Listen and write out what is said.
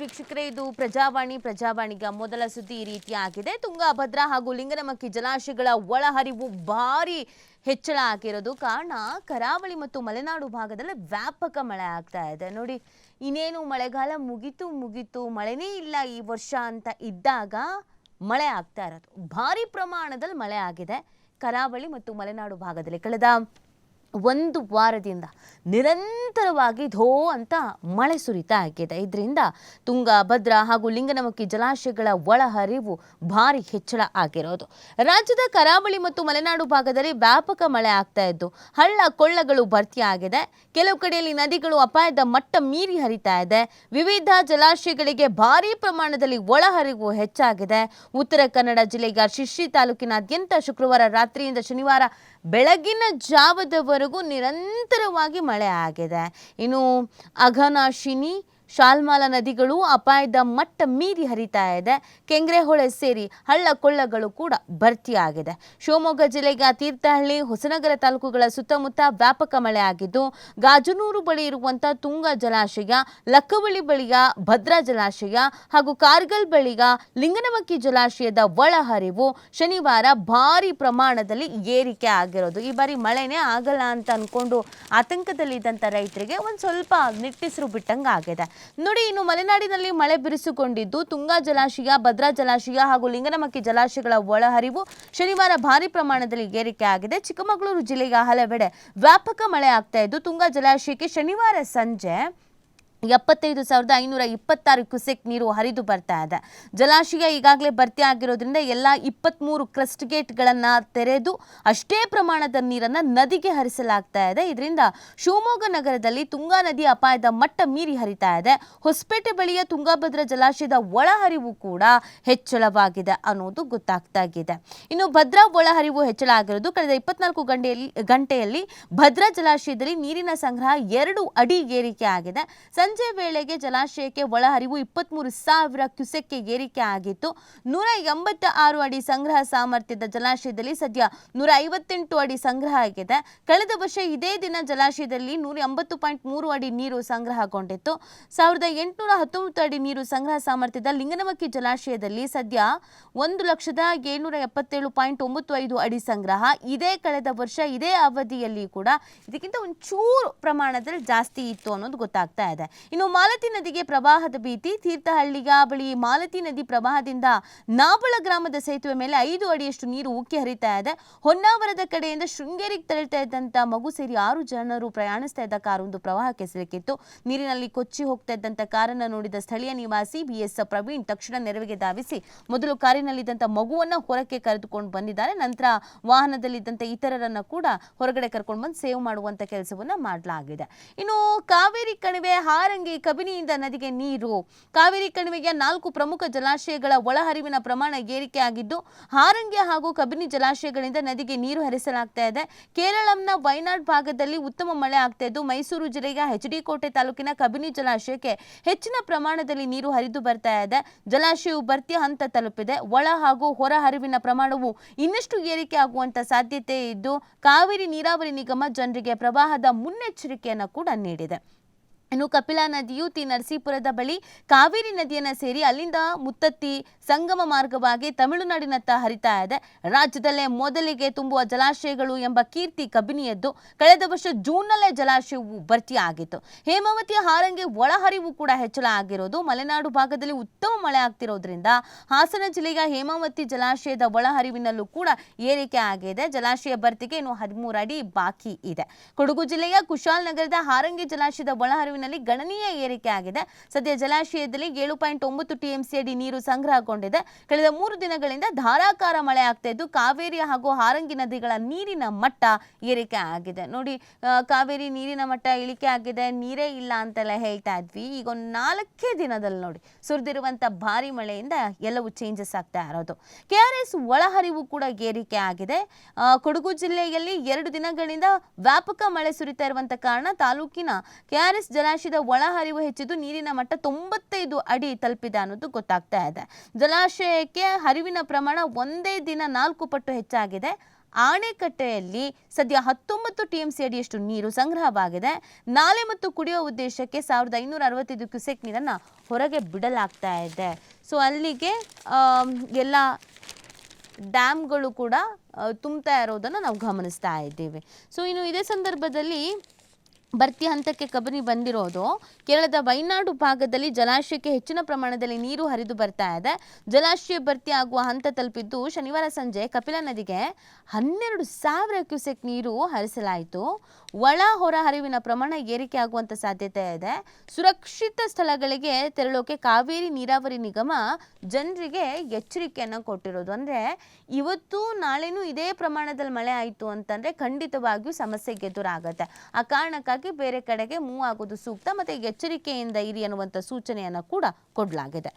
ವೀಕ್ಷಕರೇ, ಇದು ಪ್ರಜಾವಾಣಿಗ ಮೊದಲ ಸುದ್ದಿ ಈ ರೀತಿಯಾಗಿದೆ. ತುಂಗಭದ್ರಾ ಹಾಗೂ ಲಿಂಗನಮಕ್ಕಿ ಜಲಾಶಯಗಳ ಒಳಹರಿವು ಭಾರಿ ಹೆಚ್ಚಳ ಆಗಿರೋದು ಕಾರಣ ಕರಾವಳಿ ಮತ್ತು ಮಲೆನಾಡು ಭಾಗದಲ್ಲಿ ವ್ಯಾಪಕ ಮಳೆ ಆಗ್ತಾ ಇದೆ. ನೋಡಿ, ಇನ್ನೇನು ಮಳೆಗಾಲ ಮುಗಿತು ಮಳೆನೇ ಇಲ್ಲ ಈ ವರ್ಷ ಅಂತ ಇದ್ದಾಗ ಮಳೆ ಆಗ್ತಾ ಇರೋದು. ಭಾರಿ ಪ್ರಮಾಣದಲ್ಲಿ ಮಳೆ ಆಗಿದೆ ಕರಾವಳಿ ಮತ್ತು ಮಲೆನಾಡು ಭಾಗದಲ್ಲಿ. ಕಳೆದ ಒಂದು ವಾರದಿಂದ ನಿರಂತರವಾಗಿ ಧೋ ಅಂತ ಮಳೆ ಸುರಿತಾ ಆಗಿದೆ. ಇದರಿಂದ ತುಂಗಭದ್ರಾ ಹಾಗೂ ಲಿಂಗನಮಕ್ಕಿ ಜಲಾಶಯಗಳ ಒಳಹರಿವು ಭಾರಿ ಹೆಚ್ಚಳ ಆಗಿರೋದು. ರಾಜ್ಯದ ಕರಾವಳಿ ಮತ್ತು ಮಲೆನಾಡು ಭಾಗದಲ್ಲಿ ವ್ಯಾಪಕ ಮಳೆ ಆಗ್ತಾ ಇದ್ದು ಹಳ್ಳ ಕೊಳ್ಳಗಳು ಭರ್ತಿಯಾಗಿದೆ. ಕೆಲವು ಕಡೆಯಲ್ಲಿ ನದಿಗಳು ಅಪಾಯದ ಮಟ್ಟ ಮೀರಿ ಹರಿತಾ ಇದೆ. ವಿವಿಧ ಜಲಾಶಯಗಳಿಗೆ ಭಾರಿ ಪ್ರಮಾಣದಲ್ಲಿ ಒಳಹರಿವು ಹೆಚ್ಚಾಗಿದೆ. ಉತ್ತರ ಕನ್ನಡ ಜಿಲ್ಲೆಯ ಶಿರ್ಸಿ ತಾಲೂಕಿನಾದ್ಯಂತ ಶುಕ್ರವಾರ ರಾತ್ರಿಯಿಂದ ಶನಿವಾರ ಬೆಳಗಿನ ಜಾವದವರೆಗೂ ನಿರಂತರವಾಗಿ ಮಳೆ ಆಗಿದೆ. ಇನ್ನು ಅಘನಾಶಿನಿ, ಶಾಲ್ಮಾಲ ನದಿಗಳು ಅಪಾಯದ ಮಟ್ಟ ಮೀರಿ ಹರಿತಾ ಇದೆ. ಕೆಂಗ್ರೆಹೊಳೆ ಸೇರಿ ಹಳ್ಳ ಕೊಳ್ಳಗಳು ಕೂಡ ಭರ್ತಿಯಾಗಿದೆ. ಶಿವಮೊಗ್ಗ ಜಿಲ್ಲೆಯ ತೀರ್ಥಹಳ್ಳಿ, ಹೊಸನಗರ ತಾಲೂಕುಗಳ ಸುತ್ತಮುತ್ತ ವ್ಯಾಪಕ ಮಳೆ ಆಗಿದ್ದು ಗಾಜನೂರು ಬಳಿ ಇರುವಂತಹ ತುಂಗ ಜಲಾಶಯ, ಲಕ್ಕವಳ್ಳಿ ಬಳಿಯ ಭದ್ರಾ ಜಲಾಶಯ ಹಾಗೂ ಕಾರ್ಗಲ್ ಬಳಿಯ ಲಿಂಗನಮಕ್ಕಿ ಜಲಾಶಯದ ಒಳಹರಿವು ಶನಿವಾರ ಭಾರಿ ಪ್ರಮಾಣದಲ್ಲಿ ಏರಿಕೆ ಆಗಿರೋದು. ಈ ಬಾರಿ ಮಳೆನೇ ಆಗಲ್ಲ ಅಂತ ಅನ್ಕೊಂಡು ಆತಂಕದಲ್ಲಿದ್ದಂಥ ರೈತರಿಗೆ ಒಂದು ಸ್ವಲ್ಪ ನಿಟ್ಟಿಸಿರು ಬಿಟ್ಟಂಗೆ ಆಗಿದೆ. ನೋಡಿ, ಇನ್ನು ಮಲೆನಾಡಿನಲ್ಲಿ ಮಳೆ ಬಿರುಸುಗೊಂಡಿದ್ದು ತುಂಗಾ ಜಲಾಶಯ, ಭದ್ರಾ ಜಲಾಶಯ ಹಾಗೂ ಲಿಂಗನಮಕ್ಕಿ ಜಲಾಶಯಗಳ ಒಳಹರಿವು ಶನಿವಾರ ಭಾರಿ ಪ್ರಮಾಣದಲ್ಲಿ ಏರಿಕೆ ಆಗಿದೆ. ಚಿಕ್ಕಮಗಳೂರು ಜಿಲ್ಲೆಯ ಹಲವೆಡೆ ವ್ಯಾಪಕ ಮಳೆ ಆಗ್ತಾ ಇದ್ದು ತುಂಗಾ ಜಲಾಶಯಕ್ಕೆ ಶನಿವಾರ ಸಂಜೆ 75,526 ಕ್ಯೂಸೆಕ್ ನೀರು ಹರಿದು ಬರ್ತಾ ಇದೆ. ಜಲಾಶಯ ಈಗಾಗಲೇ ಭರ್ತಿ ಆಗಿರೋದ್ರಿಂದ ಎಲ್ಲ 23 ಕ್ರಸ್ಟ್ ಗೇಟ್ಗಳನ್ನು ತೆರೆದು ಅಷ್ಟೇ ಪ್ರಮಾಣದ ನೀರನ್ನು ನದಿಗೆ ಹರಿಸಲಾಗ್ತಾ ಇದೆ. ಇದರಿಂದ ಶಿವಮೊಗ್ಗ ನಗರದಲ್ಲಿ ತುಂಗಾ ನದಿ ಅಪಾಯದ ಮಟ್ಟ ಮೀರಿ ಹರಿತಾ ಇದೆ. ಹೊಸಪೇಟೆ ಬಳಿಯ ತುಂಗಭದ್ರಾ ಜಲಾಶಯದ ಒಳಹರಿವು ಕೂಡ ಹೆಚ್ಚಳವಾಗಿದೆ ಅನ್ನೋದು ಗೊತ್ತಾಗ್ತಾ ಇದೆ. ಇನ್ನು ಭದ್ರಾ ಒಳಹರಿವು ಹೆಚ್ಚಳ ಆಗಿರೋದು ಕಳೆದ 24 ಗಂಟೆಯಲ್ಲಿ ಭದ್ರಾ ಜಲಾಶಯದಲ್ಲಿ ನೀರಿನ ಸಂಗ್ರಹ 2 ಅಡಿ ಏರಿಕೆ ಆಗಿದೆ. ಸಂಜೆ ವೇಳೆಗೆ ಜಲಾಶಯಕ್ಕೆ ಒಳಹರಿವು 23,000 ಕ್ಯೂಸೆಕ್ಗೆ ಏರಿಕೆ ಆಗಿತ್ತು. 186 ಅಡಿ ಸಂಗ್ರಹ ಸಾಮರ್ಥ್ಯದ ಜಲಾಶಯದಲ್ಲಿ ಸದ್ಯ 158 ಅಡಿ ಸಂಗ್ರಹ ಆಗಿದೆ. ಕಳೆದ ವರ್ಷ ಇದೇ ದಿನ ಜಲಾಶಯದಲ್ಲಿ 180.3 ಅಡಿ ನೀರು ಸಂಗ್ರಹಗೊಂಡಿತ್ತು. 1,819 ಅಡಿ ನೀರು ಸಂಗ್ರಹ ಸಾಮರ್ಥ್ಯದ ಲಿಂಗನಮಕ್ಕಿ ಜಲಾಶಯದಲ್ಲಿ ಸದ್ಯ 1,777.95 ಅಡಿ ಸಂಗ್ರಹ ಇದೆ. ಕಳೆದ ವರ್ಷ ಇದೇ ಅವಧಿಯಲ್ಲಿ ಕೂಡ ಇದಕ್ಕಿಂತ ಒಂಚೂರು ಪ್ರಮಾಣದಲ್ಲಿ ಜಾಸ್ತಿ ಇತ್ತು ಅನ್ನೋದು ಗೊತ್ತಾಗ್ತಾ ಇದೆ. ಇನ್ನು ಮಾಲತಿ ನದಿಗೆ ಪ್ರವಾಹದ ಭೀತಿ. ತೀರ್ಥಹಳ್ಳಿಯ ಬಳಿ ಮಾಲತಿ ನದಿ ಪ್ರವಾಹದಿಂದ ನಾಬಳ ಗ್ರಾಮದ ಸೇತುವೆ ಮೇಲೆ 5 ಅಡಿಯಷ್ಟು ನೀರು ಉಕ್ಕಿ ಹರಿತಾ ಇದೆ. ಹೊನ್ನಾವರದ ಕಡೆಯಿಂದ ಶೃಂಗೇರಿಗೆ ತೆರಳುತ್ತಾ ಇದ್ದಂತ ಮಗು ಸೇರಿ 6 ಜನರು ಪ್ರಯಾಣಿಸ್ತಾ ಇದ್ದ ಕಾರೊಂದು ಪ್ರವಾಹಕ್ಕೆ ಸಿಲುಕಿತ್ತು. ನೀರಿನಲ್ಲಿ ಕೊಚ್ಚಿ ಹೋಗ್ತಾ ಇದ್ದಂತ ಕಾರನ್ನು ನೋಡಿದ ಸ್ಥಳೀಯ ನಿವಾಸಿ BS ಪ್ರವೀಣ್ ತಕ್ಷಣ ನೆರವಿಗೆ ಧಾವಿಸಿ ಮೊದಲು ಕಾರಿನಲ್ಲಿದ್ದಂತ ಮಗುವನ್ನ ಹೊರಕ್ಕೆ ಕರೆದುಕೊಂಡು ಬಂದಿದ್ದಾರೆ. ನಂತರ ವಾಹನದಲ್ಲಿದ್ದಂತ ಇತರರನ್ನ ಕೂಡ ಹೊರಗಡೆ ಕರ್ಕೊಂಡು ಬಂದು ಸೇವ್ ಮಾಡುವಂತ ಕೆಲಸವನ್ನ ಮಾಡಲಾಗಿದೆ. ಇನ್ನು ಕಾವೇರಿ ಕಣಿವೆ, ಹಾರಂಗಿ, ಕಬಿನಿಯಿಂದ ನದಿಗೆ ನೀರು. ಕಾವೇರಿ ಕಣಿವೆಯ 4 ಪ್ರಮುಖ ಜಲಾಶಯಗಳ ಒಳಹರಿವಿನ ಪ್ರಮಾಣ ಏರಿಕೆ ಆಗಿದ್ದು ಹಾರಂಗಿ ಹಾಗೂ ಕಬಿನಿ ಜಲಾಶಯಗಳಿಂದ ನದಿಗೆ ನೀರು ಹರಿಸಲಾಗ್ತಾ ಇದೆ. ಕೇರಳಂನ ವಯನಾಡ್ ಭಾಗದಲ್ಲಿ ಉತ್ತಮ ಮಳೆ ಆಗ್ತಾ ಇದ್ದು ಮೈಸೂರು ಜಿಲ್ಲೆಯ HD ಕೋಟೆ ತಾಲೂಕಿನ ಕಬಿನಿ ಜಲಾಶಯಕ್ಕೆ ಹೆಚ್ಚಿನ ಪ್ರಮಾಣದಲ್ಲಿ ನೀರು ಹರಿದು ಬರ್ತಾ ಇದೆ. ಜಲಾಶಯವು ಭರ್ತಿ ಹಂತ ತಲುಪಿದೆ. ಒಳ ಹಾಗೂ ಹೊರ ಹರಿವಿನ ಪ್ರಮಾಣವು ಇನ್ನಷ್ಟು ಏರಿಕೆ ಆಗುವಂತ ಸಾಧ್ಯತೆ ಇದ್ದು ಕಾವೇರಿ ನೀರಾವರಿ ನಿಗಮ ಜನರಿಗೆ ಪ್ರವಾಹದ ಮುನ್ನೆಚ್ಚರಿಕೆಯನ್ನು ಕೂಡ ನೀಡಿದೆ. ಇನ್ನು ಕಪಿಲಾ ನದಿಯು ನರಸೀಪುರದ ಬಳಿ ಕಾವೇರಿ ನದಿಯನ್ನು ಸೇರಿ ಅಲ್ಲಿಂದ ಮುತ್ತತ್ತಿ ಸಂಗಮ ಮಾರ್ಗವಾಗಿ ತಮಿಳುನಾಡಿನತ್ತ ಹರಿತಾ ಇದೆ. ರಾಜ್ಯದಲ್ಲೇ ಮೊದಲಿಗೆ ತುಂಬುವ ಜಲಾಶಯಗಳು ಎಂಬ ಕೀರ್ತಿ ಕಬಿನಿಯದ್ದು. ಕಳೆದ ವರ್ಷ ಜೂನ್ನಲ್ಲೇ ಜಲಾಶಯವು ಭರ್ತಿಯಾಗಿತ್ತು. ಹೇಮಾವತಿ, ಹಾರಂಗಿ ಒಳಹರಿವು ಕೂಡ ಹೆಚ್ಚಳ ಆಗಿರೋದು. ಮಲೆನಾಡು ಭಾಗದಲ್ಲಿ ಉತ್ತಮ ಮಳೆ ಆಗ್ತಿರೋದ್ರಿಂದ ಹಾಸನ ಜಿಲ್ಲೆಯ ಹೇಮಾವತಿ ಜಲಾಶಯದ ಒಳಹರಿವಿನಲ್ಲೂ ಕೂಡ ಏರಿಕೆ ಆಗಿದೆ. ಜಲಾಶಯ ಭರ್ತಿಗೆ ಇನ್ನು 13 ಅಡಿ ಬಾಕಿ ಇದೆ. ಕೊಡಗು ಜಿಲ್ಲೆಯ ಕುಶಾಲನಗರದ ಹಾರಂಗಿ ಜಲಾಶಯದ ಒಳಹರಿವಿನಲ್ಲಿ ಗಣನೀಯ ಏರಿಕೆ ಆಗಿದೆ. ಸದ್ಯ ಜಲಾಶಯದಲ್ಲಿ 7.9 TMC ಅಡಿ ನೀರು ಸಂಗ್ರಹಗೊಂಡಿದೆ. ಕಳೆದ 3 ದಿನಗಳಿಂದ ಧಾರಾಕಾರ ಮಳೆ ಆಗ್ತಾ ಇದ್ದು ಕಾವೇರಿ ಹಾಗೂ ಹಾರಂಗಿ ನದಿಗಳ ನೀರಿನ ಮಟ್ಟ ಏರಿಕೆ ಆಗಿದೆ. ನೋಡಿ, ಕಾವೇರಿ ನೀರಿನ ಮಟ್ಟ ಇಳಿಕೆ ಆಗಿದೆ. ನೀರೇ ಇಲ್ಲ ಅಂತೆಲ್ಲ ಹೇಳ್ತಾ ಇದ್ವಿ. ಈಗ ಒಂದು 4 ದಿನದಲ್ಲಿ ನೋಡಿ ಸುರಿದಿರುವಂತ ಭಾರಿ ಮಳೆಯಿಂದ ಎಲ್ಲವೂ ಚೇಂಜಸ್ ಆಗ್ತಾ ಇರೋದು. KRS ಒಳಹರಿವು ಕೂಡ ಏರಿಕೆ ಆಗಿದೆ. ಕೊಡಗು ಜಿಲ್ಲೆಯಲ್ಲಿ 2 ದಿನಗಳಿಂದ ವ್ಯಾಪಕ ಮಳೆ ಸುರಿತಾ ಇರುವಂತ ಕಾರಣ ತಾಲೂಕಿನ KRS ಜಲಾಶಯದ ಒಳಹರಿವು ಹೆಚ್ಚಿದ್ದು ನೀರಿನ ಮಟ್ಟ 95 ಅಡಿ ತಲುಪಿದೆ ಅನ್ನೋದು ಗೊತ್ತಾಗ್ತಾ ಇದೆ. ಜಲಾಶಯಕ್ಕೆ ಹರಿವಿನ ಪ್ರಮಾಣ ಒಂದೇ ದಿನ 4 ಪಟ್ಟು ಹೆಚ್ಚಾಗಿದೆ. ಆಣೆಕಟ್ಟೆಯಲ್ಲಿ ಸದ್ಯ 19 TMC ಅಡಿಯಷ್ಟು ನೀರು ಸಂಗ್ರಹವಾಗಿದೆ. ನಾಲೆ ಮತ್ತು ಕುಡಿಯುವ ಉದ್ದೇಶಕ್ಕೆ 1565 ಕ್ಯೂಸೆಕ್ ನೀರನ್ನು ಹೊರಗೆ ಬಿಡಲಾಗ್ತಾ ಇದೆ. ಸೊ ಅಲ್ಲಿಗೆ ಎಲ್ಲ ಡ್ಯಾಮ್ಗಳು ಕೂಡ ತುಂಬ್ತಾ ಇರೋದನ್ನು ನಾವು ಗಮನಿಸ್ತಾ ಇದ್ದೀವಿ. ಸೊ ಇನ್ನು ಇದೇ ಸಂದರ್ಭದಲ್ಲಿ ಭರ್ತಿ ಹಂತಕ್ಕೆ ಕಬಿನಿ ಬಂದಿರೋದು ಕೇರಳದ ವೈನಾಡು ಭಾಗದಲ್ಲಿ ಜಲಾಶಯಕ್ಕೆ ಹೆಚ್ಚಿನ ಪ್ರಮಾಣದಲ್ಲಿ ನೀರು ಹರಿದು ಬರ್ತಾ ಇದೆ. ಜಲಾಶಯ ಭರ್ತಿ ಆಗುವ ಹಂತ ತಲುಪಿದ್ದು ಶನಿವಾರ ಸಂಜೆ ಕಪಿಲಾ ನದಿಗೆ 12,000 ಕ್ಯೂಸೆಕ್ ನೀರು ಹರಿಸಲಾಯಿತು. ಒಳ ಹೊರ ಹರಿವಿನ ಪ್ರಮಾಣ ಏರಿಕೆ ಆಗುವಂತ ಸಾಧ್ಯತೆ ಇದೆ. ಸುರಕ್ಷಿತ ಸ್ಥಳಗಳಿಗೆ ತೆರಳೋಕೆ ಕಾವೇರಿ ನೀರಾವರಿ ನಿಗಮ ಜನರಿಗೆ ಎಚ್ಚರಿಕೆಯನ್ನು ಕೊಟ್ಟಿರೋದು. ಅಂದ್ರೆ ಇವತ್ತು ನಾಳೆನೂ ಇದೇ ಪ್ರಮಾಣದಲ್ಲಿ ಮಳೆ ಆಯಿತು ಅಂತಂದ್ರೆ ಖಂಡಿತವಾಗಿಯೂ ಸಮಸ್ಯೆಗೆ ಎದುರಾಗುತ್ತೆ. ಆ ಕಾರಣಕ್ಕಾಗಿ ಬೇರೆ ಕಡೆಗೆ ಮೂವ್ ಆಗೋದು ಸೂಕ್ತ, ಮತ್ತೆ ಎಚ್ಚರಿಕೆಯಿಂದ ಇರಿ ಅನ್ನುವಂಥ ಸೂಚನೆಯನ್ನು ಕೂಡ ಕೊಡಲಾಗಿದೆ.